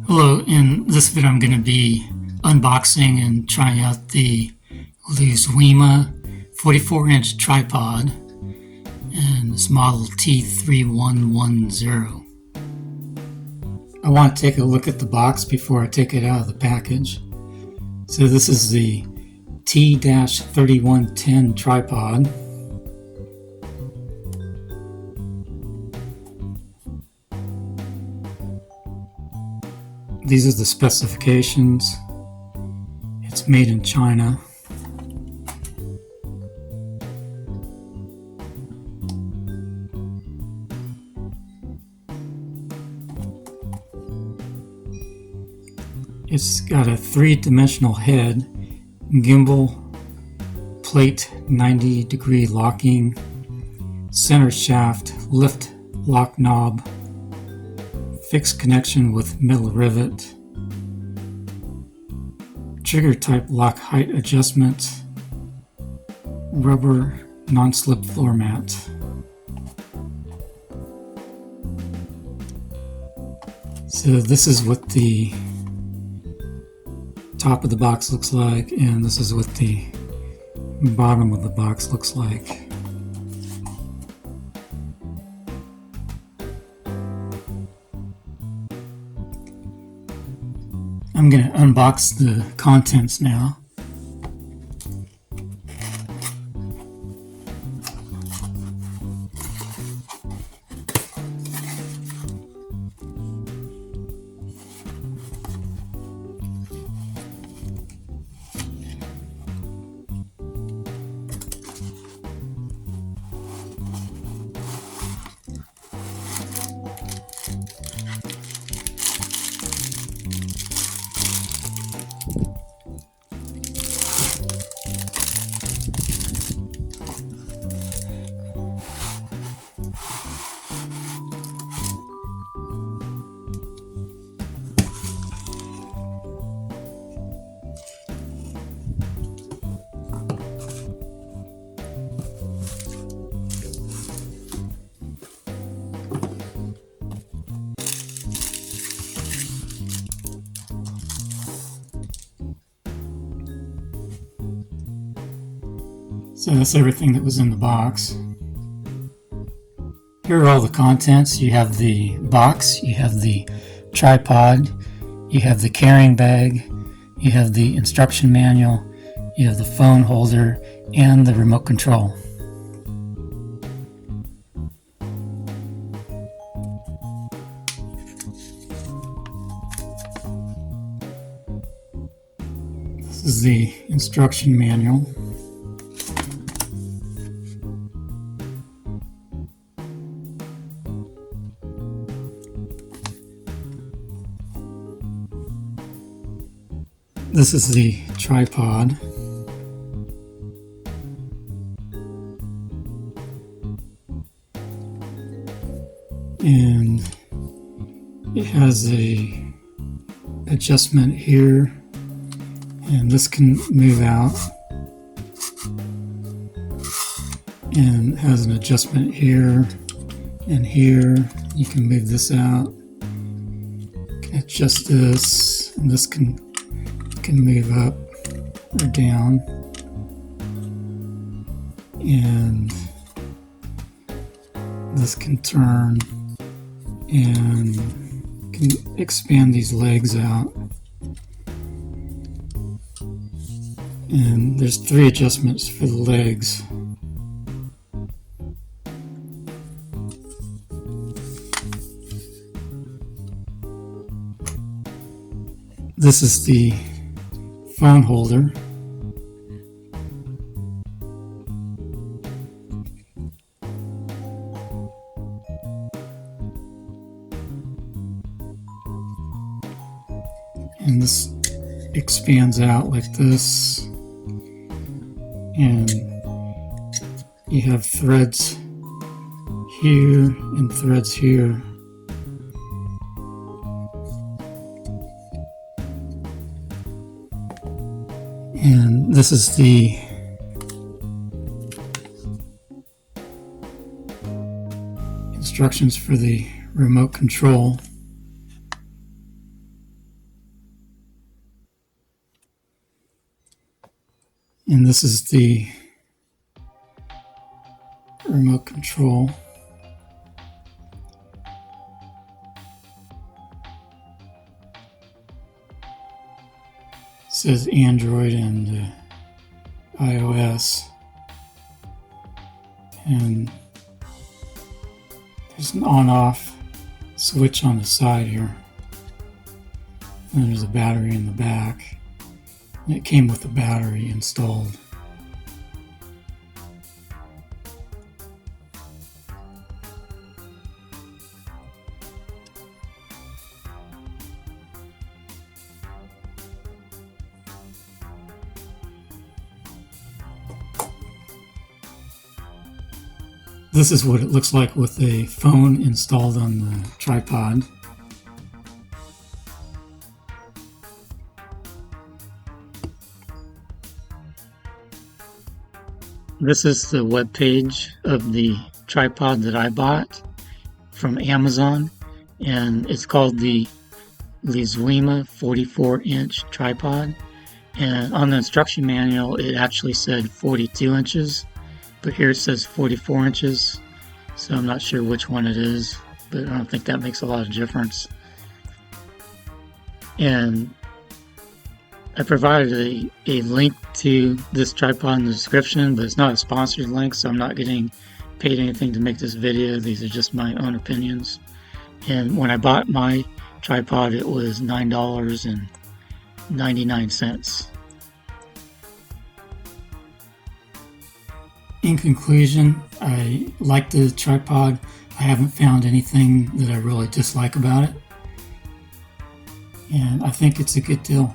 Hello, in this video I'm going to be unboxing and trying out the Lusweimi 44-inch tripod, and it's model T3110. I want to take a look at the box before I take it out of the package. So this is the T-3110 tripod. These are the specifications. It's made in China. It's got a 3-dimensional head, gimbal, plate 90-degree locking, center shaft, lift lock knob, fixed connection with middle rivet, trigger type lock height adjustment, rubber non-slip floor mat. So this is what the top of the box looks like, and this is what the bottom of the box looks like. I'm going to unbox the contents now. So that's everything that was in the box. Here are all the contents. You have the box, you have the tripod, you have the carrying bag, you have the instruction manual, you have the phone holder, and the remote control. This is the instruction manual. This is the tripod. And it has a adjustment here, and this can move out, and it has an adjustment here and here. You can move this out, you can adjust this, and this can move up or down, and this can turn and can expand these legs out. And there's 3 adjustments for the legs. This is the phone holder. And this expands out like this, and you have threads here and threads here. And this is the instructions for the remote control. And this is the remote control. It says Android and iOS, and there's an on-off switch on the side here, and there's a battery in the back, and it came with the battery installed. This is what it looks like with a phone installed on the tripod. This is the web page of the tripod that I bought from Amazon, and it's called the Lusweimi 44-inch tripod. And on the instruction manual, it actually said 42 inches. But here it says 44 inches, so I'm not sure which one it is, but I don't think that makes a lot of difference. And I provided a link to this tripod in the description, but it's not a sponsored link, so I'm not getting paid anything to make this video. These are just my own opinions. And when I bought my tripod, it was $9.99. In conclusion, I like the tripod. I haven't found anything that I really dislike about it, and I think it's a good deal.